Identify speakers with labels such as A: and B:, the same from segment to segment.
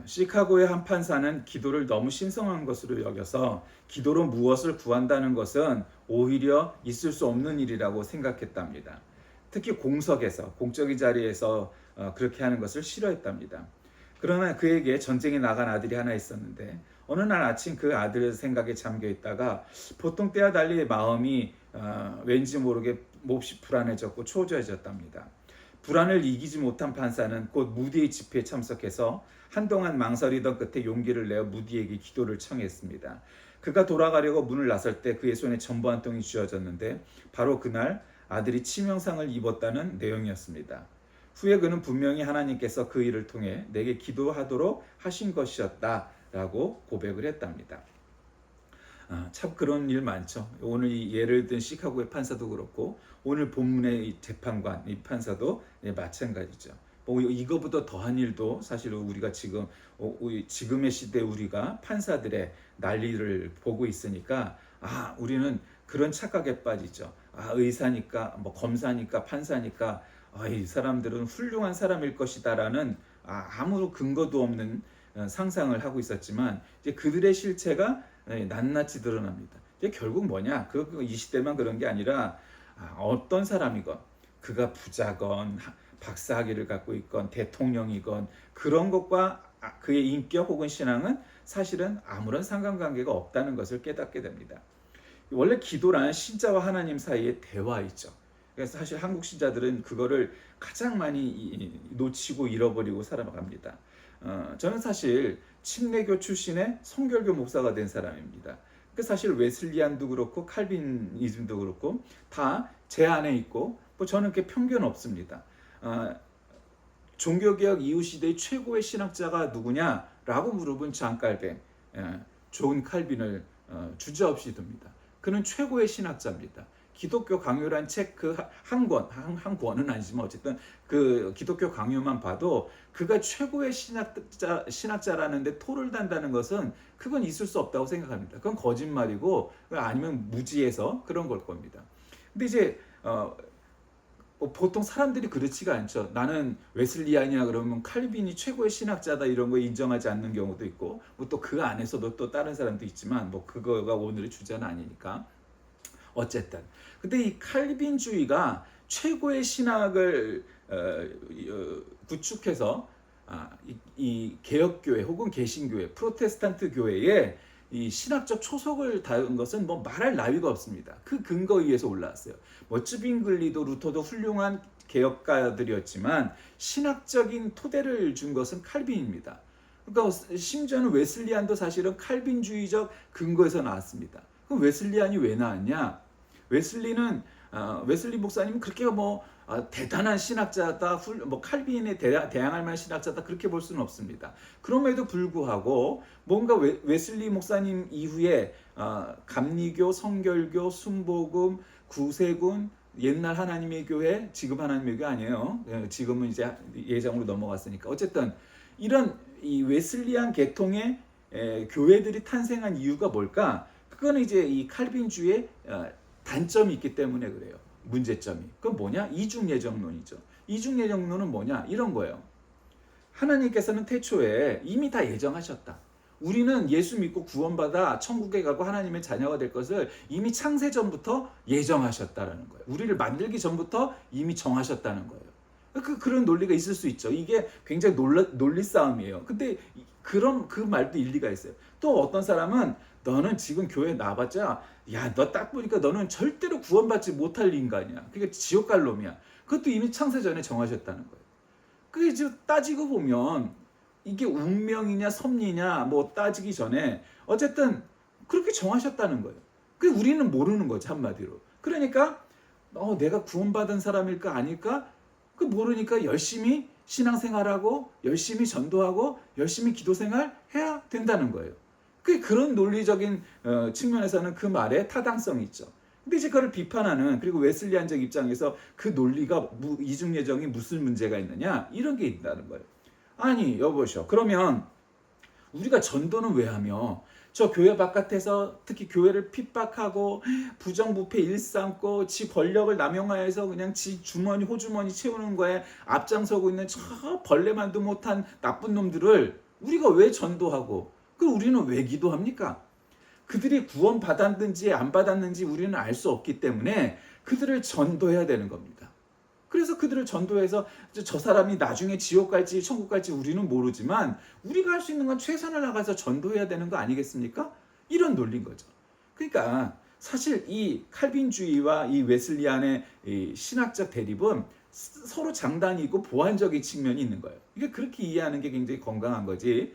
A: 시카고의 한 판사는 기도를 너무 신성한 것으로 여겨서 기도로 무엇을 구한다는 것은 오히려 있을 수 없는 일이라고 생각했답니다. 특히 공석에서, 공적인 자리에서 그렇게 하는 것을 싫어했답니다. 그러나 그에게 전쟁에 나간 아들이 하나 있었는데 어느 날 아침 그 아들의 생각에 잠겨 있다가 보통 때와 달리 마음이 왠지 모르게 몹시 불안해졌고 초조해졌답니다. 불안을 이기지 못한 판사는 곧 무디의 집회에 참석해서 한동안 망설이던 끝에 용기를 내어 무디에게 기도를 청했습니다. 그가 돌아가려고 문을 나설 때 그의 손에 전부 한 통이 쥐어졌는데 바로 그날 아들이 치명상을 입었다는 내용이었습니다. 후에 그는 분명히 하나님께서 그 일을 통해 내게 기도하도록 하신 것이었다라고 고백을 했답니다. 참 그런 일 많죠. 오늘 이 예를 든 시카고의 판사도 그렇고 오늘 본문의 이 재판관 이 판사도 마찬가지죠. 뭐 이거보다 더한 일도 사실 우리가 지금의 시대 우리가 판사들의 난리를 보고 있으니까 우리는 그런 착각에 빠지죠. 의사니까 뭐 검사니까 판사니까 이 사람들은 훌륭한 사람일 것이다라는 아무 근거도 없는 상상을 하고 있었지만 이제 그들의 실체가 낱낱이 드러납니다. 이게 결국 뭐냐? 이 시대만 그런 게 아니라 어떤 사람이건 그가 부자건 박사학위를 갖고 있건 대통령이건 그런 것과 그의 인격 혹은 신앙은 사실은 아무런 상관관계가 없다는 것을 깨닫게 됩니다. 원래 기도란 신자와 하나님 사이의 대화이죠. 그래서 사실 한국 신자들은 그거를 가장 많이 놓치고 잃어버리고 살아갑니다. 저는 사실 침례교 출신의 성결교 목사가 된 사람입니다. 사실 웨슬리안도 그렇고 칼빈이즘도 그렇고 다 제 안에 있고 저는 그렇게 편견 없습니다. 종교개혁 이후 시대의 최고의 신학자가 누구냐라고 물어본 장 칼빈, 존 칼빈을 주저없이 둡니다. 그는 최고의 신학자입니다. 기독교 강요란 책 그 한 권은 아니지만 어쨌든 그 기독교 강요만 봐도 그가 최고의 신학자라는데 토를 단다는 것은 그건 있을 수 없다고 생각합니다. 그건 거짓말이고 아니면 무지해서 그런 걸 겁니다. 근데 이제 보통 사람들이 그렇지가 않죠. 나는 웨슬리안이야 그러면 칼빈이 최고의 신학자다 이런 거 인정하지 않는 경우도 있고 뭐 또 그 안에서도 또 다른 사람도 있지만 뭐 그거가 오늘의 주제는 아니니까. 어쨌든 근데 이 칼빈주의가 최고의 신학을 구축해서 이 개혁교회 혹은 개신교회 프로테스탄트 교회에 이 신학적 초석을 다은 것은 뭐 말할 나위가 없습니다. 그 근거에 의해서 올라왔어요. 뭐 쯔빙글리도 루터도 훌륭한 개혁가들이었지만 신학적인 토대를 준 것은 칼빈입니다. 그러니까 심지어는 웨슬리안도 사실은 칼빈주의적 근거에서 나왔습니다. 그럼 웨슬리안이 왜 나왔냐? 웨슬리 목사님은 그렇게 대단한 신학자다, 뭐 칼빈에 대항할 만한 신학자다 그렇게 볼 수는 없습니다. 그럼에도 불구하고 뭔가 웨슬리 목사님 이후에 감리교, 성결교, 순복음, 구세군, 옛날 하나님의 교회, 지금 하나님의 교회 아니에요. 지금은 이제 예정으로 넘어갔으니까 어쨌든 이런 이 웨슬리안 계통의 교회들이 탄생한 이유가 뭘까? 그거는 이제 이 칼빈주의 단점이 있기 때문에 그래요. 문제점이. 그건 뭐냐? 이중예정론이죠. 이중예정론은 뭐냐? 이런 거예요. 하나님께서는 태초에 이미 다 예정하셨다. 우리는 예수 믿고 구원받아 천국에 가고 하나님의 자녀가 될 것을 이미 창세 전부터 예정하셨다라는 거예요. 우리를 만들기 전부터 이미 정하셨다는 거예요. 그런 논리가 있을 수 있죠. 이게 굉장히 논리 싸움이에요. 근데 그 말도 일리가 있어요. 또 어떤 사람은 너는 지금 교회 나와봤자 너 딱 보니까 너는 절대로 구원받지 못할 인간이야. 그게 지옥 갈 놈이야. 그것도 이미 창세 전에 정하셨다는 거예요. 그게 지금 따지고 보면 이게 운명이냐 섭리냐 뭐 따지기 전에 어쨌든 그렇게 정하셨다는 거예요. 그 우리는 모르는 거지 한마디로. 그러니까 내가 구원받은 사람일까 아닐까? 그 모르니까 열심히 신앙생활하고 열심히 전도하고 열심히 기도생활 해야 된다는 거예요. 그런 논리적인 측면에서는 그 말에 타당성이 있죠. 근데 이제 그걸 비판하는 그리고 웨슬리안적 입장에서 그 논리가 이중예정이 무슨 문제가 있느냐 이런 게 있다는 거예요. 아니 여보시오. 그러면 우리가 전도는 왜 하며 저 교회 바깥에서 특히 교회를 핍박하고 부정부패 일삼고 지 권력을 남용하여서 그냥 지 호주머니 채우는 거에 앞장서고 있는 저 벌레만도 못한 나쁜 놈들을 우리가 왜 전도하고 그럼 우리는 왜 기도합니까? 그들이 구원 받았는지 안 받았는지 우리는 알 수 없기 때문에 그들을 전도해야 되는 겁니다. 그래서 그들을 전도해서 저 사람이 나중에 지옥 갈지 천국 갈지 우리는 모르지만 우리가 할 수 있는 건 최선을 다해서 전도해야 되는 거 아니겠습니까? 이런 논리인 거죠. 그러니까 사실 이 칼빈주의와 이 웨슬리안의 이 신학적 대립은 서로 장단이 있고 보완적인 측면이 있는 거예요. 이게 그렇게 이해하는 게 굉장히 건강한 거지.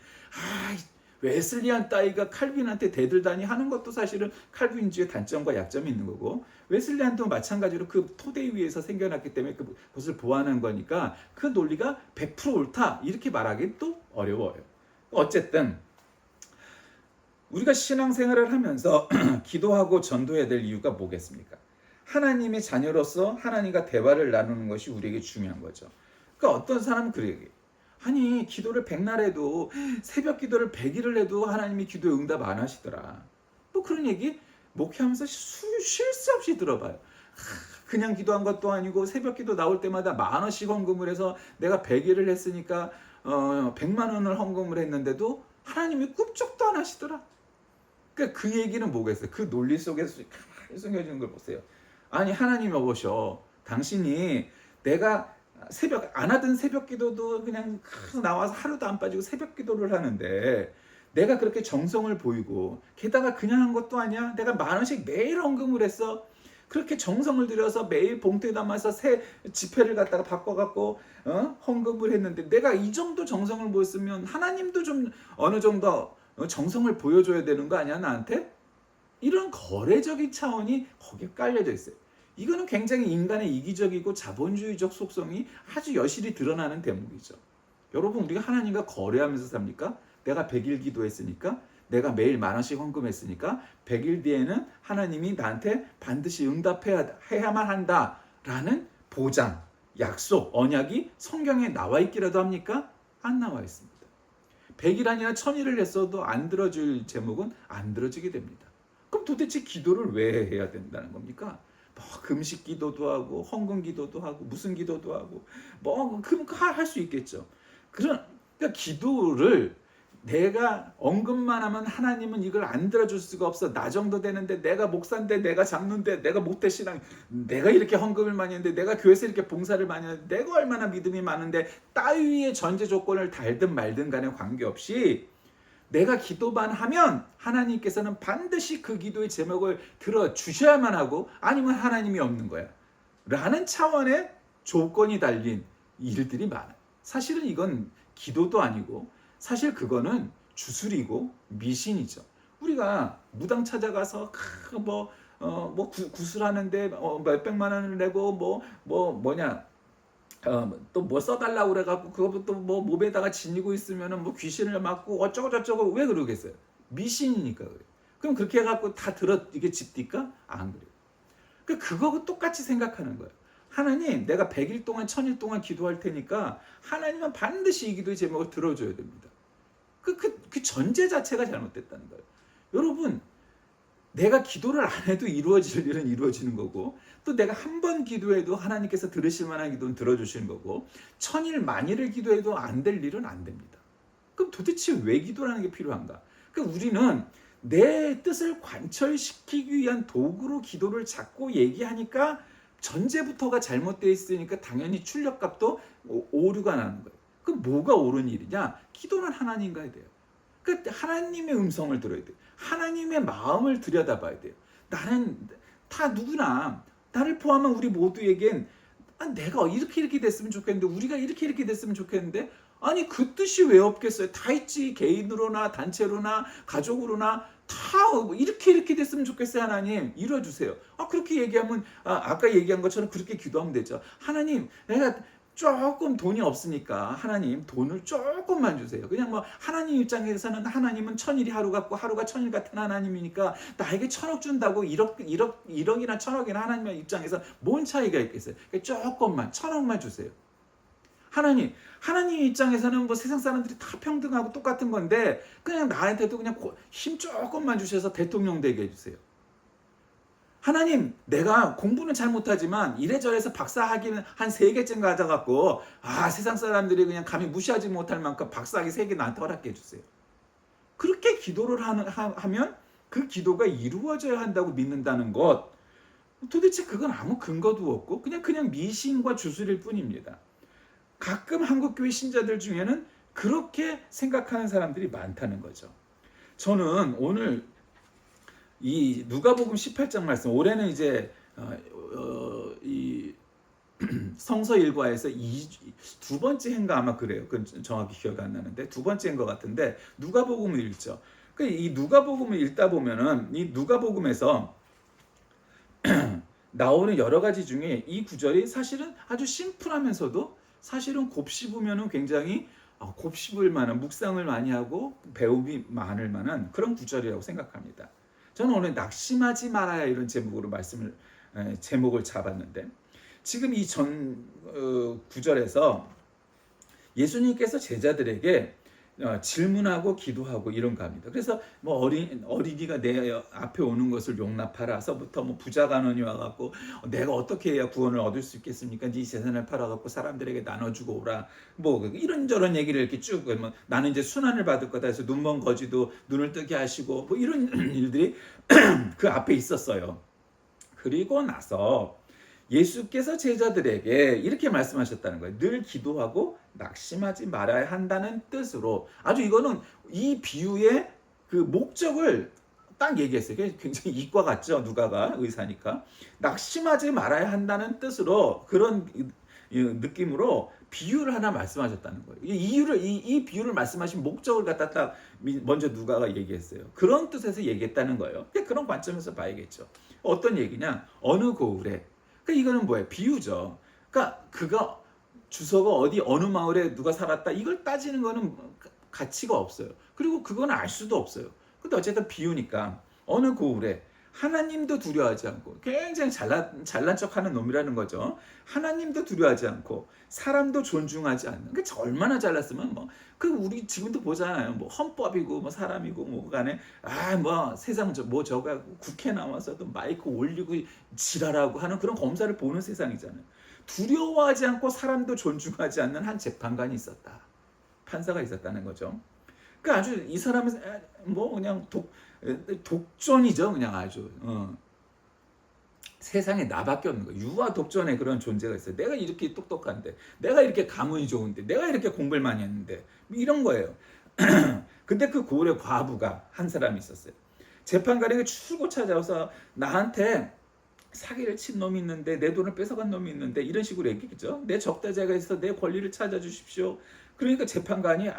A: 웨슬리안 따위가 칼빈한테 대들다니 하는 것도 사실은 칼빈주의 단점과 약점이 있는 거고, 웨슬리안도 마찬가지로 그 토대 위에서 생겨났기 때문에 그것을 보완한 거니까 그 논리가 100% 옳다 이렇게 말하기 또 어려워요. 어쨌든 우리가 신앙생활을 하면서 기도하고 전도해야 될 이유가 뭐겠습니까? 하나님의 자녀로서 하나님과 대화를 나누는 것이 우리에게 중요한 거죠. 그러니까 어떤 사람은 그래요. 아니 기도를 백날 해도 새벽 기도를 100일을 해도 하나님이 기도에 응답 안 하시더라. 뭐 그런 얘기 목회하면서 쉴 새 없이 들어봐요. 그냥 기도한 것도 아니고 새벽 기도 나올 때마다 10,000원씩 헌금을 해서 내가 100일을 했으니까 100만 원을 헌금을 했는데도 하나님이 꿈쩍도 안 하시더라. 그러니까 그 얘기는 뭐겠어요? 그 논리 속에서 가만히 숨겨지는 걸 보세요. 아니 하나님 여보셔, 당신이 내가 새벽 안 하던 새벽 기도도 그냥 나와서 하루도 안 빠지고 새벽 기도를 하는데 내가 그렇게 정성을 보이고 게다가 그냥 한 것도 아니야. 내가 10,000원씩 매일 헌금을 했어. 그렇게 정성을 들여서 매일 봉투에 담아서 새 지폐를 갖다가 바꿔갖고 헌금을 했는데 내가 이 정도 정성을 보였으면 하나님도 좀 어느 정도 정성을 보여줘야 되는 거 아니야 나한테? 이런 거래적인 차원이 거기에 깔려져 있어요. 이거는 굉장히 인간의 이기적이고 자본주의적 속성이 아주 여실히 드러나는 대목이죠. 여러분 우리가 하나님과 거래하면서 삽니까? 내가 100일 기도했으니까, 내가 매일 10,000원씩 헌금했으니까 100일 뒤에는 하나님이 나한테 반드시 응답해야만 한다라는 보장, 약속, 언약이 성경에 나와 있기라도 합니까? 안 나와 있습니다. 100일 아니라 1000일을 했어도 안 들어줄 제목은 안 들어지게 됩니다. 그럼 도대체 기도를 왜 해야 된다는 겁니까? 뭐 금식 기도도 하고 헌금 기도도 하고 무슨 기도도 하고 뭐 할 수 있겠죠. 그러니까 기도를 내가 언급만 하면 하나님은 이걸 안 들어줄 수가 없어. 나 정도 되는데, 내가 목사인데, 내가 장로인데, 내가 목대신앙, 내가 이렇게 헌금을 많이 했는데, 내가 교회에서 이렇게 봉사를 많이 했는데, 내가 얼마나 믿음이 많은데, 따위의 전제 조건을 달든 말든 간에 관계없이 내가 기도만 하면 하나님께서는 반드시 그 기도의 제목을 들어주셔야만 하고, 아니면 하나님이 없는 거야 라는 차원의 조건이 달린 일들이 많아요. 사실은 이건 기도도 아니고 사실 그거는 주술이고 미신이죠. 우리가 무당 찾아가서 구슬하는데 몇백만 원을 내고 또 뭐 써달라고 그래갖고 그것도 뭐 몸에다가 지니고 있으면은 뭐 귀신을 맞고 어쩌고 저쩌고 왜 그러겠어요? 미신이니까 그래요. 그럼 그렇게 해갖고 다 이게 집디까? 안 그래요. 그거하고 똑같이 생각하는 거예요. 하나님, 내가 100일 동안 1000일 동안 기도할 테니까 하나님은 반드시 이 기도의 제목을 들어줘야 됩니다. 그 전제 자체가 잘못됐다는 거예요. 여러분, 내가 기도를 안 해도 이루어질 일은 이루어지는 거고, 또 내가 한 번 기도해도 하나님께서 들으실 만한 기도는 들어주시는 거고, 1000일 만일을 기도해도 안 될 일은 안 됩니다. 그럼 도대체 왜 기도라는 게 필요한가? 우리는 내 뜻을 관철시키기 위한 도구로 기도를 자꾸 얘기하니까 전제부터가 잘못되어 있으니까 당연히 출력값도 오류가 나는 거예요. 그럼 뭐가 옳은 일이냐? 기도는 하나님과 해야 돼요. 하나님의 음성을 들어야 돼요. 하나님의 마음을 들여다봐야 돼요. 나는 다 누구나 나를 포함한 우리 모두에겐 내가 이렇게 됐으면 좋겠는데, 우리가 이렇게 됐으면 좋겠는데, 아니 그 뜻이 왜 없겠어요? 다 있지. 개인으로나 단체로나 가족으로나 다 이렇게 됐으면 좋겠어요. 하나님 이루어주세요. 그렇게 얘기하면 아까 얘기한 것처럼 그렇게 기도하면 되죠. 하나님, 내가 조금 돈이 없으니까 하나님 돈을 조금만 주세요. 그냥 뭐 하나님 입장에서는 하나님은 1000일이 하루 같고 하루가 1000일 같은 하나님이니까 나에게 1000억 준다고 1억이나 1000억이나 하나님의 입장에서 뭔 차이가 있겠어요? 조금만 1000억만 주세요. 하나님 입장에서는 뭐 세상 사람들이 다 평등하고 똑같은 건데 그냥 나한테도 그냥 힘 조금만 주셔서 대통령 되게 해주세요. 하나님, 내가 공부는 잘 못하지만 이래저래서 박사학위는 한 3개쯤 가져갖고 세상 사람들이 그냥 감히 무시하지 못할 만큼 박사학위 3개 나한테 허락해 주세요. 그렇게 기도를 하면 그 기도가 이루어져야 한다고 믿는다는 것, 도대체 그건 아무 근거도 없고 그냥 미신과 주술일 뿐입니다. 가끔 한국교회 신자들 중에는 그렇게 생각하는 사람들이 많다는 거죠. 저는 오늘 이 누가복음 18장 말씀, 올해는 이제 이 성서 일과에서 두 번째 해인가 아마 그래요. 그건 정확히 기억이 안 나는데 두 번째인 것 같은데 누가복음을 읽죠. 이 누가복음을 읽다 보면은 이 누가복음에서 나오는 여러 가지 중에 이 구절이 사실은 아주 심플하면서도 사실은 곱씹으면은 굉장히 곱씹을 만한, 묵상을 많이 하고 배움이 많을 만한 그런 구절이라고 생각합니다. 저는 오늘 낙심하지 말아야 이런 제목을 잡았는데, 지금 이 전 구절에서 예수님께서 제자들에게 질문하고 기도하고 이런 거 합니다. 그래서 뭐 어린이가 내 앞에 오는 것을 용납하라서부터 뭐 부자 간원이 와갖고 내가 어떻게 해야 구원을 얻을 수 있겠습니까? 네 재산을 팔아갖고 사람들에게 나눠주고 오라. 뭐 이런저런 얘기를 이렇게 쭉, 뭐 나는 이제 순환을 받을 거다 해서 눈먼 거지도 눈을 뜨게 하시고 뭐 이런 일들이 그 앞에 있었어요. 그리고 나서 예수께서 제자들에게 이렇게 말씀하셨다는 거예요. 늘 기도하고 낙심하지 말아야 한다는 뜻으로, 아주 이거는 이 비유의 그 목적을 딱 얘기했어요. 굉장히 이과 같죠. 누가가 의사니까. 낙심하지 말아야 한다는 뜻으로, 그런 느낌으로 비유를 하나 말씀하셨다는 거예요. 이 비유를 말씀하신 목적을 갖다 딱 먼저 누가가 얘기했어요. 그런 뜻에서 얘기했다는 거예요. 그런 관점에서 봐야겠죠. 어떤 얘기냐? 어느 고을에, 이거는 뭐예요? 비유죠. 그가 주소가 어느 마을에 누가 살았다, 이걸 따지는 거는 가치가 없어요. 그리고 그건 알 수도 없어요. 근데 어쨌든 비유니까 어느 고을에 하나님도 두려워하지 않고, 굉장히 잘난 척하는 놈이라는 거죠. 하나님도 두려워하지 않고 사람도 존중하지 않는. 얼마나 잘났으면 우리 지금도 보잖아요. 뭐 헌법이고 뭐 사람이고 뭐 간에 뭐 세상 뭐 저거 국회 나와서도 마이크 올리고 지랄하고 하는 그런 검사를 보는 세상이잖아요. 두려워하지 않고 사람도 존중하지 않는 한 재판관이 있었다. 판사가 있었다는 거죠. 아주 이 사람은 뭐 그냥 독존이죠. 그냥 아주 세상에 나밖에 없는 거예요. 유아 독존의 그런 존재가 있어요. 내가 이렇게 똑똑한데, 내가 이렇게 가문이 좋은데, 내가 이렇게 공부를 많이 했는데, 이런 거예요. 근데 그 고을에 과부가 한 사람이 있었어요. 재판관에게 출고 찾아와서 나한테 사기를 친 놈이 있는데, 내 돈을 뺏어간 놈이 있는데, 이런 식으로 얘기했죠. 내 적대자가 있어서 내 권리를 찾아주십시오. 그러니까 재판관이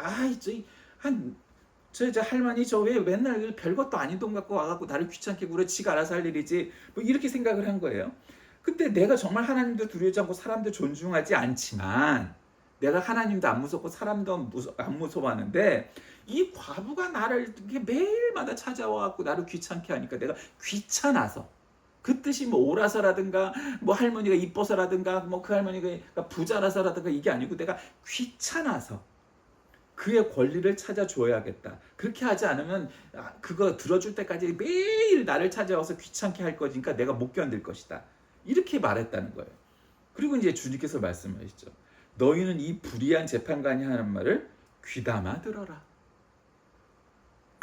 A: 저 할머니 저 왜 맨날 별것도 아닌 돈 갖고 와갖고 나를 귀찮게 굴어, 지가 알아서 할 일이지, 뭐 이렇게 생각을 한 거예요. 근데 내가 정말 하나님도 두려워하지 않고 사람도 존중하지 않지만, 내가 하나님도 안 무섭고 사람도 안 무서워하는데, 이 과부가 나를 매일마다 찾아와갖고 나를 귀찮게 하니까 내가 귀찮아서, 그 뜻이 뭐 오라서라든가 뭐 할머니가 이뻐서라든가 뭐 그 할머니가 부자라서라든가 이게 아니고, 내가 귀찮아서 그의 권리를 찾아줘야겠다. 그렇게 하지 않으면 그거 들어줄 때까지 매일 나를 찾아와서 귀찮게 할 거니까 내가 못 견딜 것이다. 이렇게 말했다는 거예요. 그리고 이제 주님께서 말씀하시죠. 너희는 이 불의한 재판관이 하는 말을 귀담아 들어라.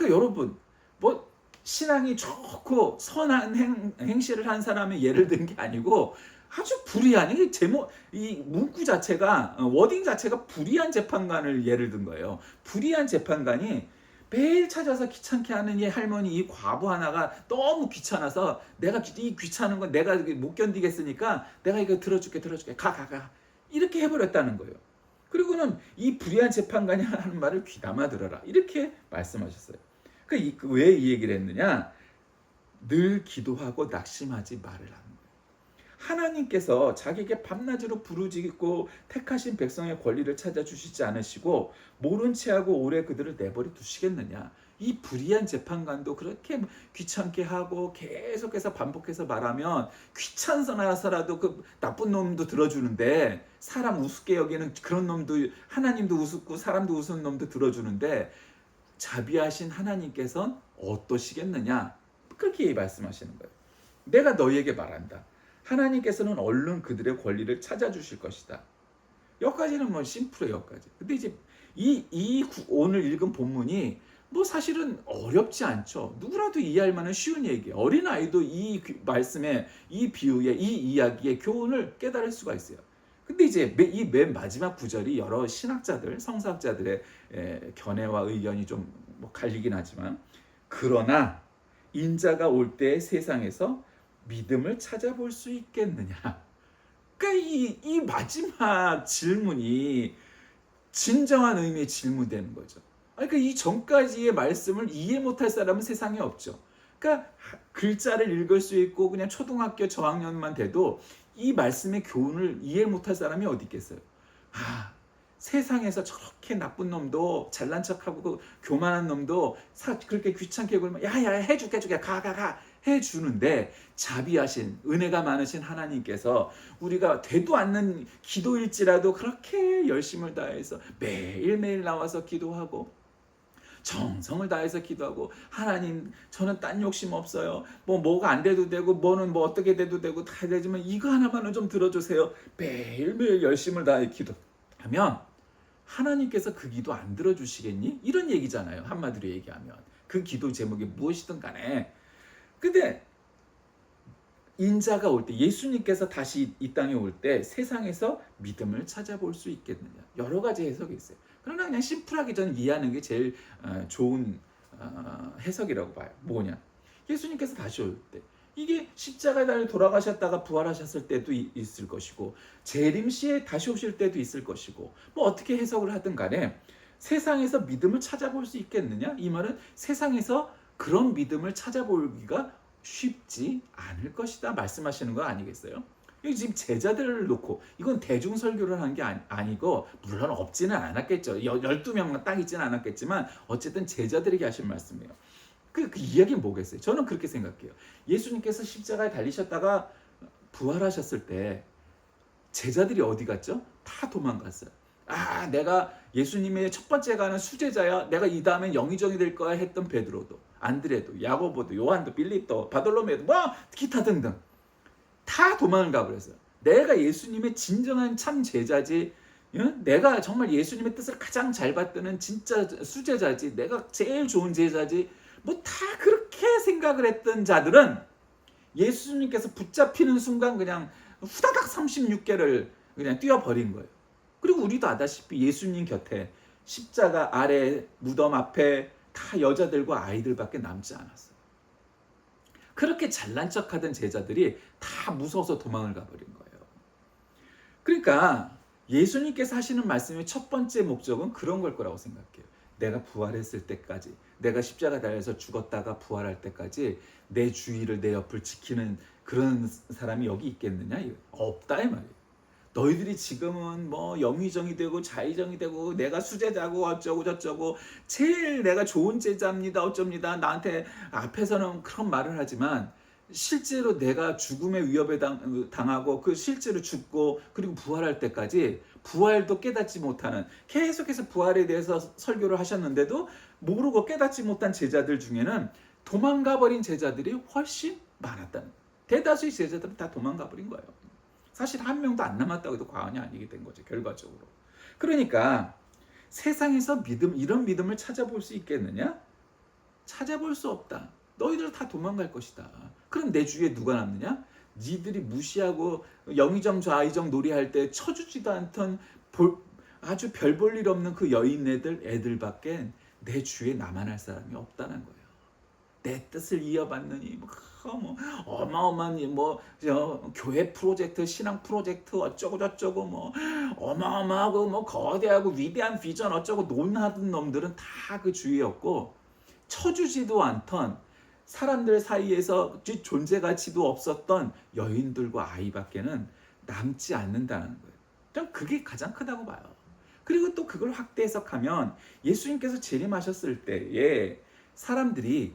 A: 여러분, 뭐 신앙이 좋고 선한 행실을 한 사람의 예를 든 게 아니고, 아주 불의한, 이 문구 자체가, 워딩 자체가 불의한 재판관을 예를 든 거예요. 불의한 재판관이 매일 찾아서 귀찮게 하는 이 할머니, 이 과부 하나가 너무 귀찮아서, 내가 이 귀찮은 건 내가 못 견디겠으니까 내가 이거 들어줄게. 가. 이렇게 해버렸다는 거예요. 그리고는 이 불의한 재판관이 하는 말을 귀담아 들어라. 이렇게 말씀하셨어요. 왜 이 얘기를 했느냐? 늘 기도하고 낙심하지 말으라. 하나님께서 자기에게 밤낮으로 부르짖고 택하신 백성의 권리를 찾아주시지 않으시고 모른 채하고 오래 그들을 내버려 두시겠느냐. 이 불의한 재판관도 그렇게 귀찮게 하고 계속해서 반복해서 말하면 귀찮아서라도 그 나쁜 놈도 들어주는데, 사람 우습게 여기는 그런 놈도, 하나님도 우습고 사람도 우스운 놈도 들어주는데 자비하신 하나님께서는 어떠시겠느냐. 그렇게 말씀하시는 거예요. 내가 너희에게 말한다. 하나님께서는 얼른 그들의 권리를 찾아주실 것이다. 여기까지는 뭐 심플해요. 여기까지. 근데 이제 오늘 읽은 본문이 뭐 사실은 어렵지 않죠. 누구라도 이해할 만한 쉬운 얘기예요. 어린아이도 이 말씀에, 이 비유에, 이 이야기의 교훈을 깨달을 수가 있어요. 근데 이제 이 맨 마지막 구절이 여러 신학자들, 성서학자들의 견해와 의견이 좀뭐 갈리긴 하지만, 그러나 인자가 올 때 세상에서 믿음을 찾아볼 수 있겠느냐. 그러니까 이 마지막 질문이 진정한 의미의 질문되는 거죠. 그러니까 이 전까지의 말씀을 이해 못할 사람은 세상에 없죠. 그러니까 글자를 읽을 수 있고 그냥 초등학교 저학년만 돼도 이 말씀의 교훈을 이해 못할 사람이 어디 있겠어요. 아, 세상에서 저렇게 나쁜 놈도, 잘난 척하고 교만한 놈도 그렇게 귀찮게 굴면 야야 해줄게 가 해주는데, 자비하신 은혜가 많으신 하나님께서 우리가 되도 않는 기도일지라도 그렇게 열심을 다해서 매일매일 나와서 기도하고 정성을 다해서 기도하고, 하나님 저는 딴 욕심 없어요. 뭐가 안 돼도 되고 뭐는 뭐 어떻게 돼도 되고 다 되지만 이거 하나만은 좀 들어주세요. 매일매일 열심을 다해 기도하면 하나님께서 그 기도 안 들어주시겠니? 이런 얘기잖아요. 한마디로 얘기하면 그 기도 제목이 무엇이든 간에. 근데 인자가 올 때, 예수님께서 다시 이 땅에 올 때 세상에서 믿음을 찾아볼 수 있겠느냐. 여러 가지 해석이 있어요. 그러나 그냥 심플하게 저는 이해하는 게 제일 좋은 해석이라고 봐요. 뭐냐? 예수님께서 다시 올 때, 이게 십자가에 달려 돌아가셨다가 부활하셨을 때도 있을 것이고, 재림시에 다시 오실 때도 있을 것이고, 뭐 어떻게 해석을 하든 간에 세상에서 믿음을 찾아볼 수 있겠느냐? 이 말은 세상에서 그런 믿음을 찾아보기가 쉽지 않을 것이다 말씀하시는 거 아니겠어요? 지금 제자들을 놓고, 이건 대중설교를 한 게 아니고, 물론 없지는 않았겠죠. 12명만 딱 있지는 않았겠지만 어쨌든 제자들에게 하신 말씀이에요. 그 이야기는 뭐겠어요? 저는 그렇게 생각해요. 예수님께서 십자가에 달리셨다가 부활하셨을 때 제자들이 어디 갔죠? 다 도망갔어요. 아, 내가 예수님의 첫 번째 가는 수제자야, 내가 이 다음엔 영의정이 될 거야 했던 베드로도, 안드레도, 야고보도, 요한도, 빌립도, 바돌로메도, 뭐 기타 등등 다 도망을 가버렸어요. 내가 예수님의 진정한 참 제자지, 내가 정말 예수님의 뜻을 가장 잘 받드는 진짜 수제자지, 내가 제일 좋은 제자지, 뭐 다 그렇게 생각을 했던 자들은 예수님께서 붙잡히는 순간 그냥 후다닥 36개를 그냥 뛰어버린 거예요. 그리고 우리도 아다시피 예수님 곁에 십자가 아래 무덤 앞에 다 여자들과 아이들밖에 남지 않았어요. 그렇게 잘난 척하던 제자들이 다 무서워서 도망을 가버린 거예요. 그러니까 예수님께서 하시는 말씀의 첫 번째 목적은 그런 걸 거라고 생각해요. 내가 부활했을 때까지, 내가 십자가 달려서 죽었다가 부활할 때까지 내 주위를, 내 옆을 지키는 그런 사람이 여기 있겠느냐? 없다 이 말이에요. 너희들이 지금은 뭐 영의정이 되고 자의정이 되고 내가 수제자고 어쩌고 저쩌고 제일 내가 좋은 제자입니다 어쩝니다 나한테 앞에서는 그런 말을 하지만, 실제로 내가 죽음의 위협에 당하고 그 실제로 죽고 그리고 부활할 때까지 부활도 깨닫지 못하는, 계속해서 부활에 대해서 설교를 하셨는데도 모르고 깨닫지 못한 제자들 중에는 도망가 버린 제자들이 훨씬 많았다는 거예요. 대다수의 제자들은 다 도망가 버린 거예요. 사실 한 명도 안 남았다고 해도 과언이 아니게 된 거죠, 결과적으로. 그러니까 세상에서 이런 믿음을 찾아볼 수 있겠느냐? 찾아볼 수 없다. 너희들 다 도망갈 것이다. 그럼 내 주위에 누가 남느냐? 니들이 무시하고 영의정 좌의정 놀이할 때 쳐주지도 않던 아주 별 볼 일 없는 그 애들밖에 내 주위에 남아날 사람이 없다는 거예요. 내 뜻을 이어받느니 뭐 어마어마한 교회 프로젝트, 신앙 프로젝트 어쩌고 저쩌고 뭐 어마어마하고 뭐 거대하고 위대한 비전 어쩌고 논하던 놈들은 다 그 주위에 없고, 쳐주지도 않던 사람들 사이에서 존재 가치도 없었던 여인들과 아이밖에는 남지 않는다는 거예요. 전 그게 가장 크다고 봐요. 그리고 또 그걸 확대 해석하면 예수님께서 재림하셨을 때에 사람들이,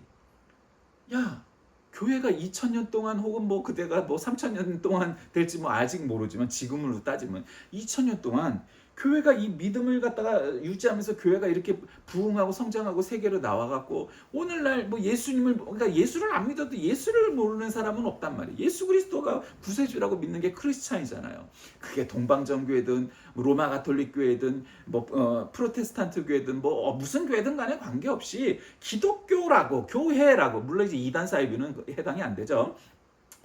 A: 야, 교회가 2000년 동안 혹은 뭐 그대가 뭐 3000년 동안 될지 뭐 아직 모르지만 지금으로 따지면 2000년 동안 교회가 이 믿음을 갖다가 유지하면서 교회가 이렇게 부흥하고 성장하고 세계로 나와갖고 오늘날 뭐 예수님을, 그러니까 예수를 안 믿어도 예수를 모르는 사람은 없단 말이에요. 예수 그리스도가 구세주라고 믿는 게 크리스찬이잖아요. 그게 동방정교회든 로마 가톨릭 교회든 뭐 프로테스탄트 교회든 뭐 무슨 교회든 간에 관계없이 기독교라고, 교회라고, 물론 이제 이단 사이비는 해당이 안 되죠.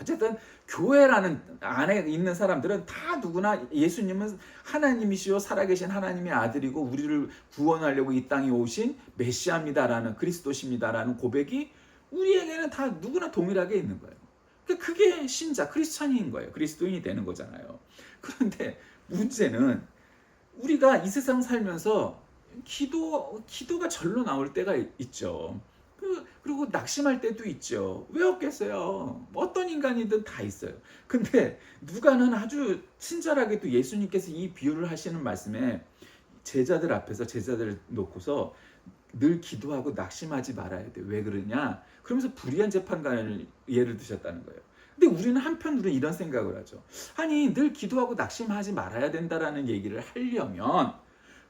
A: 어쨌든 교회라는 안에 있는 사람들은 다 누구나 예수님은 하나님이시요 살아계신 하나님의 아들이고 우리를 구원하려고 이 땅에 오신 메시아입니다라는, 그리스도십니다라는 고백이 우리에게는 다 누구나 동일하게 있는 거예요. 그러니까 그게 신자 크리스찬인 거예요. 그리스도인이 되는 거잖아요. 그런데 문제는 우리가 이 세상 살면서 기도가 절로 나올 때가 있죠. 그리고 낙심할 때도 있죠. 왜 없겠어요? 어떤 인간이든 다 있어요. 근데 누가는 아주 친절하게도 예수님께서 이 비유를 하시는 말씀에 제자들 앞에서 제자들을 놓고서 늘 기도하고 낙심하지 말아야 돼. 왜 그러냐? 그러면서 불의한 재판관을 예를 드셨다는 거예요. 근데 우리는 한편으로 이런 생각을 하죠. 아니, 늘 기도하고 낙심하지 말아야 된다라는 얘기를 하려면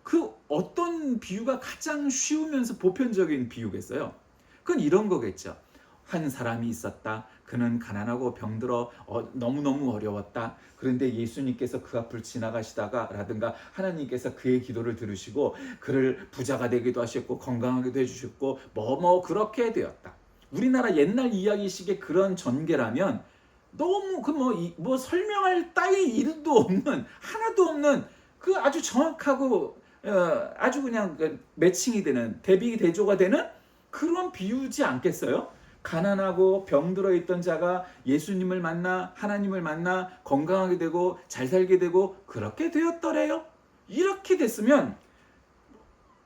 A: 그 어떤 비유가 가장 쉬우면서 보편적인 비유겠어요? 그건 이런 거겠죠. 한 사람이 있었다. 그는 가난하고 병들어 너무너무 어려웠다. 그런데 예수님께서 그 앞을 지나가시다가 라든가 하나님께서 그의 기도를 들으시고 그를 부자가 되기도 하셨고 건강하게도 해주셨고 그렇게 되었다. 우리나라 옛날 이야기식의 그런 전개라면 너무 뭐 설명할 따위 일도 없는, 하나도 없는 그 아주 정확하고 아주 그냥 매칭이 되는, 대비 대조가 되는 그런 비유지 않겠어요? 가난하고 병들어 있던 자가 예수님을 만나 하나님을 만나 건강하게 되고 잘 살게 되고 그렇게 되었더래요. 이렇게 됐으면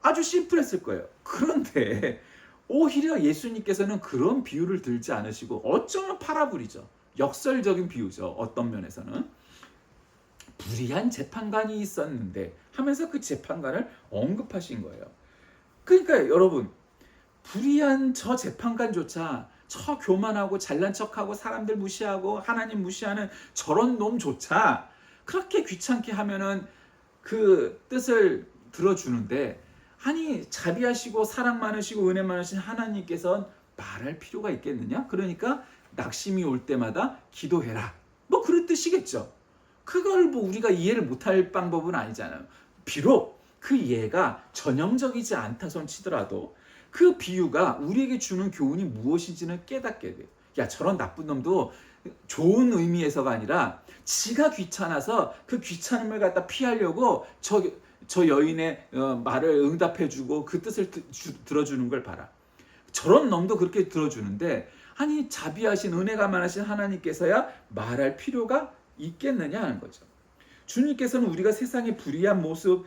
A: 아주 심플했을 거예요. 그런데 오히려 예수님께서는 그런 비유를 들지 않으시고 어쩌면 파라블이죠. 역설적인 비유죠. 어떤 면에서는 불의한 재판관이 있었는데 하면서 그 재판관을 언급하신 거예요. 그러니까 여러분, 불의한 저 재판관조차, 저 교만하고 잘난 척하고 사람들 무시하고 하나님 무시하는 저런 놈조차 그렇게 귀찮게 하면은 그 뜻을 들어주는데, 아니 자비하시고 사랑 많으시고 은혜 많으신 하나님께서는 말할 필요가 있겠느냐? 그러니까 낙심이 올 때마다 기도해라. 뭐 그런 뜻이겠죠. 그걸 뭐 우리가 이해를 못할 방법은 아니잖아요. 비록 그 이해가 전형적이지 않다 손 치더라도 그 비유가 우리에게 주는 교훈이 무엇인지는 깨닫게 돼요. 야, 저런 나쁜 놈도 좋은 의미에서가 아니라 지가 귀찮아서 그 귀찮음을 갖다 피하려고 저 여인의 말을 응답해주고 그 뜻을 들어주는 걸 봐라. 저런 놈도 그렇게 들어주는데, 아니 자비하신 은혜가 많으신 하나님께서야 말할 필요가 있겠느냐 하는 거죠. 주님께서는 우리가 세상의 불의한 모습,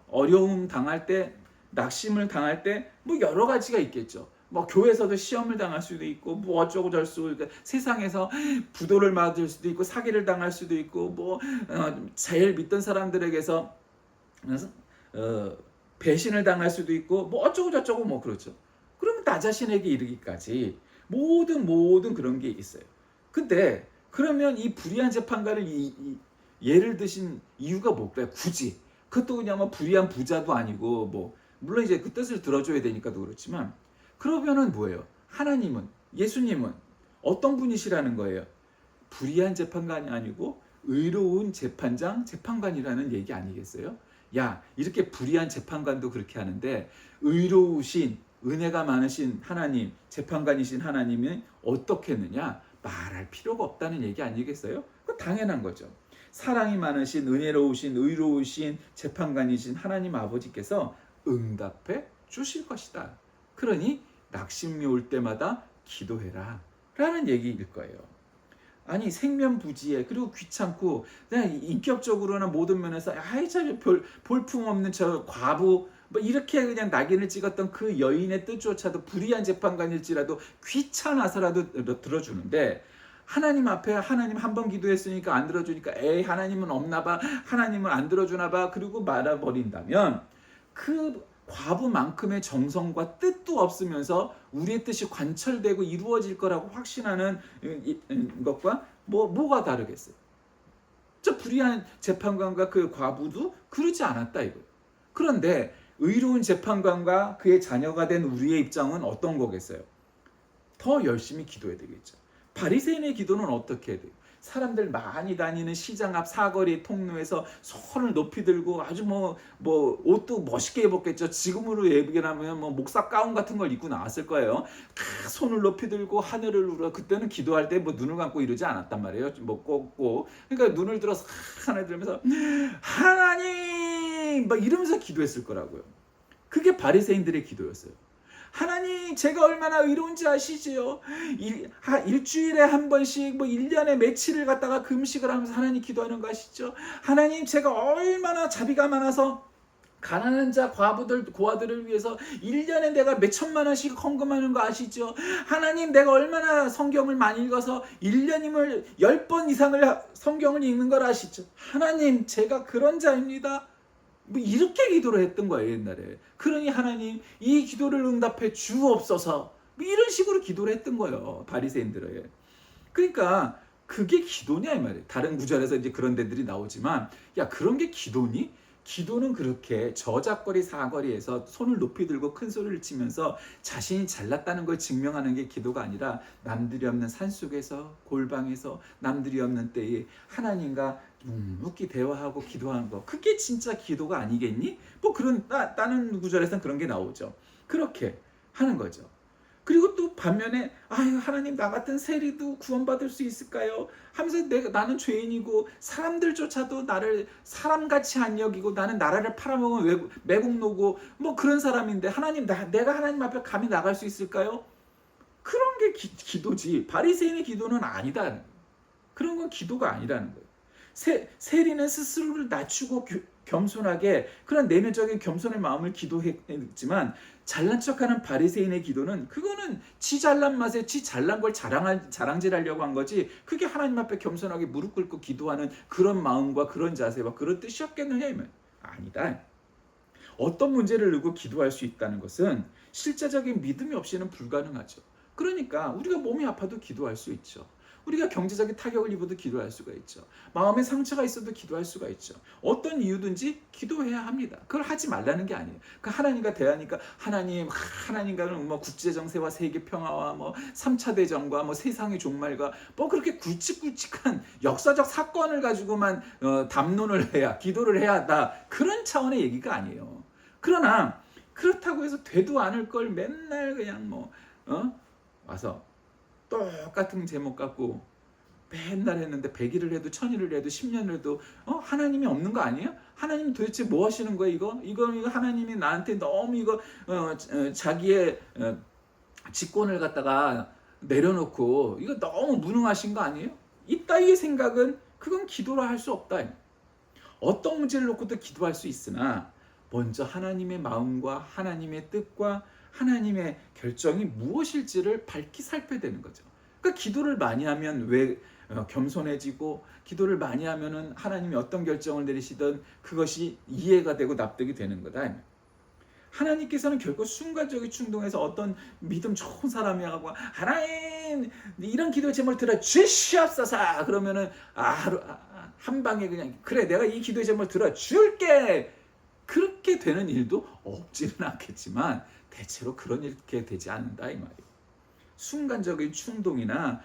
A: 어려움 당할 때, 낙심을 당할 때 뭐 여러 가지가 있겠죠. 뭐 교회에서도 시험을 당할 수도 있고 뭐 어쩌고 저쩌고, 그러니까 세상에서 부도를 맞을 수도 있고 사기를 당할 수도 있고 제일 믿던 사람들에게서 배신을 당할 수도 있고 뭐 어쩌고 저쩌고 뭐 그렇죠. 그러면 나 자신에게 이르기까지 모든 그런 게 있어요. 근데 그러면 이 불의한 재판관을 예를 드신 이유가 뭘까요? 굳이 그것도 그냥 뭐 불의한 부자도 아니고 물론 이제 그 뜻을 들어줘야 되니까도 그렇지만, 그러면은 뭐예요? 하나님은, 예수님은 어떤 분이시라는 거예요? 불의한 재판관이 아니고 의로운 재판관이라는 얘기 아니겠어요? 야, 이렇게 불의한 재판관도 그렇게 하는데 의로우신, 은혜가 많으신 하나님, 재판관이신 하나님은 어떻게 했느냐? 말할 필요가 없다는 얘기 아니겠어요? 그거 당연한 거죠. 사랑이 많으신, 은혜로우신, 의로우신 재판관이신 하나님 아버지께서 응답해 주실 것이다. 그러니 낙심이 올 때마다 기도해라 라는 얘기일 거예요. 아니 생면부지에, 그리고 귀찮고 그냥 인격적으로나 모든 면에서 참 볼품없는 저 과부 이렇게 그냥 낙인을 찍었던 그 여인의 뜻조차도 불의한 재판관일지라도 귀찮아서라도 들어주는데, 하나님 앞에 하나님 한 번 기도했으니까 안 들어주니까 에이 하나님은 없나 봐, 하나님은 안 들어주나 봐, 그리고 말아버린다면 그 과부만큼의 정성과 뜻도 없으면서 우리의 뜻이 관철되고 이루어질 거라고 확신하는 것과 뭐가 다르겠어요? 저 불의한 재판관과 그 과부도 그러지 않았다 이거예요. 그런데 의로운 재판관과 그의 자녀가 된 우리의 입장은 어떤 거겠어요? 더 열심히 기도해야 되겠죠. 바리새인의 기도는 어떻게 해야 돼요? 사람들 많이 다니는 시장 앞 사거리 통로에서 손을 높이 들고 아주 뭐 옷도 멋있게 입었겠죠. 지금으로 얘기하면 뭐 목사 가운 같은 걸 입고 나왔을 거예요. 손을 높이 들고 하늘을 울어. 그때는 기도할 때 뭐 눈을 감고 이러지 않았단 말이에요. 뭐 꼭. 그러니까 눈을 들어서 하늘 들면서 하나님 막 이러면서 기도했을 거라고요. 그게 바리새인들의 기도였어요. 하나님 제가 얼마나 의로운지 아시지요? 일주일에 한 번씩 뭐 1년에 며칠을 갖다가 금식을 하면서 하나님 기도하는 거 아시죠? 하나님 제가 얼마나 자비가 많아서 가난한 자 과부들 고아들을 위해서 1년에 내가 몇 천만 원씩 헌금하는 거 아시죠? 하나님 내가 얼마나 성경을 많이 읽어서 1년임을 10번 이상을 성경을 읽는 걸 아시죠? 하나님 제가 그런 자입니다. 뭐 이렇게 기도를 했던 거예요 옛날에. 그러니 하나님 이 기도를 응답해 주옵소서 뭐 이런 식으로 기도를 했던 거예요 바리새인들은. 그러니까 그게 기도냐 이 말이에요. 다른 구절에서 이제 그런 데들이 나오지만 야 그런 게 기도니? 기도는 그렇게 저작거리 사거리에서 손을 높이 들고 큰 소리를 치면서 자신이 잘났다는 걸 증명하는 게 기도가 아니라 남들이 없는 산속에서 골방에서 남들이 없는 때에 하나님과 묵묵히 대화하고 기도하는 거 그게 진짜 기도가 아니겠니? 뭐 그런 다른 구절에서는 그런 게 나오죠. 그렇게 하는 거죠. 그리고 또 반면에 아유 하나님 나 같은 세리도 구원받을 수 있을까요? 하면서 나는 죄인이고 사람들조차도 나를 사람같이 안 여기고 나는 나라를 팔아먹은 매국노고 뭐 그런 사람인데 하나님 내가 하나님 앞에 감히 나갈 수 있을까요? 그런 게 기도지. 바리새인의 기도는 아니다. 그런 건 기도가 아니라는 거예요. 세리는 스스로를 낮추고 겸손하게 그런 내면적인 겸손의 마음을 기도했지만 잘난 척하는 바리새인의 기도는 그거는 지 잘난 맛에 지 잘난 걸 자랑질하려고 한 거지 그게 하나님 앞에 겸손하게 무릎 꿇고 기도하는 그런 마음과 그런 자세와 그런 뜻이었겠느냐 이 말. 아니다. 어떤 문제를 두고 기도할 수 있다는 것은 실제적인 믿음이 없이는 불가능하죠. 그러니까 우리가 몸이 아파도 기도할 수 있죠. 우리가 경제적인 타격을 입어도 기도할 수가 있죠. 마음에 상처가 있어도 기도할 수가 있죠. 어떤 이유든지 기도해야 합니다. 그걸 하지 말라는 게 아니에요. 그 하나님과 대하니까 하나님과는 뭐 국제정세와 세계 평화와 뭐 3차 대전과 뭐 세상의 종말과 뭐 그렇게 굵직굵직한 역사적 사건을 가지고만 담론을 해야 기도를 해야 한다. 그런 차원의 얘기가 아니에요. 그러나 그렇다고 해서 되도 않을 걸 맨날 그냥 와서 똑같은 제목 갖고 맨날 했는데 100일을 해도 1000일을 해도 10년을 해도 하나님이 없는 거 아니에요? 하나님 도대체 뭐 하시는 거예요 이거 하나님이 나한테 너무 이거 자기의 직권을 갖다가 내려놓고 이거 너무 무능하신 거 아니에요? 이따위의 생각은 그건 기도로 할 수 없다. 어떤 문제를 놓고도 기도할 수 있으나 먼저 하나님의 마음과 하나님의 뜻과 하나님의 결정이 무엇일지를 밝히 살펴야 되는 거죠. 그러니까 기도를 많이 하면 왜 겸손해지고 기도를 많이 하면은 하나님이 어떤 결정을 내리시든 그것이 이해가 되고 납득이 되는 거다. 하나님께서는 결코 순간적인 충동에서 어떤 믿음 좋은 사람이 하고 하나님 이런 기도 제목을 들어 주시옵소서 그러면은 한 방에 그냥 그래 내가 이 기도의 제목을 들어 줄게 그렇게 되는 일도 없지는 않겠지만 대체로 그런 일게 되지 않는다 이 말이에요. 순간적인 충동이나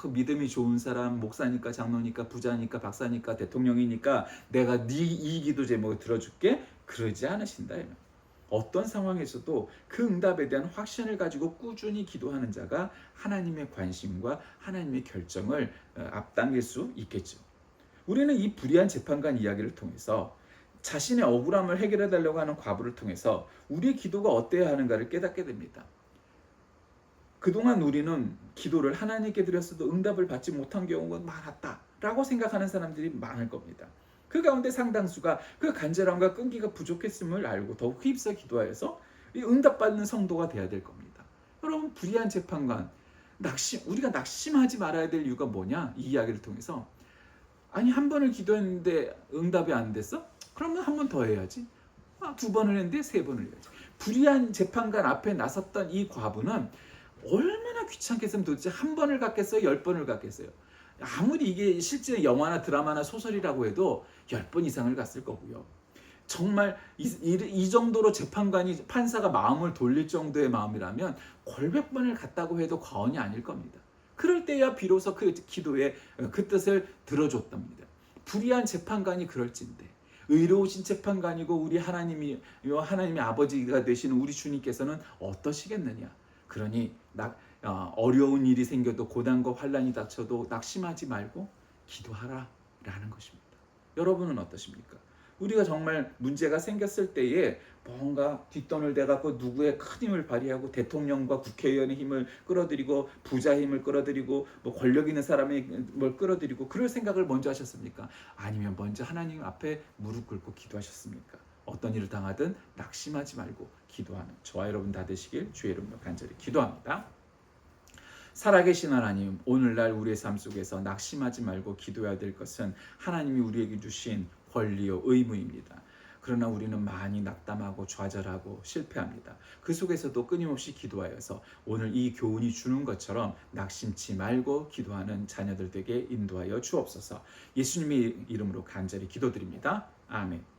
A: 믿음이 좋은 사람 목사니까 장로니까 부자니까 박사니까 대통령이니까 내가 이 기도 제목을 들어줄게 그러지 않으신다 이 말이에요. 어떤 상황에서도 그 응답에 대한 확신을 가지고 꾸준히 기도하는 자가 하나님의 관심과 하나님의 결정을 앞당길 수 있겠죠. 우리는 이 불의한 재판관 이야기를 통해서 자신의 억울함을 해결해 달라고 하는 과부를 통해서 우리의 기도가 어때야 하는가를 깨닫게 됩니다. 그동안 우리는 기도를 하나님께 드렸어도 응답을 받지 못한 경우가 많았다라고 생각하는 사람들이 많을 겁니다. 그 가운데 상당수가 그 간절함과 끈기가 부족했음을 알고 더욱 힘써 기도하여서 응답받는 성도가 돼야 될 겁니다. 여러분 불의한 재판관 우리가 낙심하지 말아야 될 이유가 뭐냐? 이 이야기를 통해서 아니 한 번을 기도했는데 응답이 안 됐어? 그러면 한 번 더 해야지. 2번을 했는데 3번을 해야지. 불의한 재판관 앞에 나섰던 이 과부는 얼마나 귀찮겠으면 도대체 한 번을 갖겠어요? 10번을 갖겠어요? 아무리 이게 실제 영화나 드라마나 소설이라고 해도 10번 이상을 갔을 거고요. 정말 이 정도로 재판관이 판사가 마음을 돌릴 정도의 마음이라면 골백 번을 갔다고 해도 과언이 아닐 겁니다. 그럴 때야 비로소 그 기도에 그 뜻을 들어줬답니다. 불의한 재판관이 그럴진데 의로우신 재판관이고 우리 하나님의 아버지가 되시는 우리 주님께서는 어떠시겠느냐. 그러니 어려운 일이 생겨도 고난과 환난이 닥쳐도 낙심하지 말고 기도하라 라는 것입니다. 여러분은 어떠십니까? 우리가 정말 문제가 생겼을 때에 뭔가 뒷돈을 대갖고 누구의 큰 힘을 발휘하고 대통령과 국회의원의 힘을 끌어들이고 부자 힘을 끌어들이고 뭐 권력 있는 사람의 뭘 끌어들이고 그럴 생각을 먼저 하셨습니까? 아니면 먼저 하나님 앞에 무릎 꿇고 기도하셨습니까? 어떤 일을 당하든 낙심하지 말고 기도하는 저와 여러분 다 되시길 주의 이름으로 간절히 기도합니다. 살아계신 하나님, 오늘날 우리의 삶 속에서 낙심하지 말고 기도해야 될 것은 하나님이 우리에게 주신 권리요 의무입니다. 그러나 우리는 많이 낙담하고 좌절하고 실패합니다. 그 속에서도 끊임없이 기도하여서 오늘 이 교훈이 주는 것처럼 낙심치 말고 기도하는 자녀들 되게 인도하여 주옵소서. 예수님의 이름으로 간절히 기도드립니다. 아멘.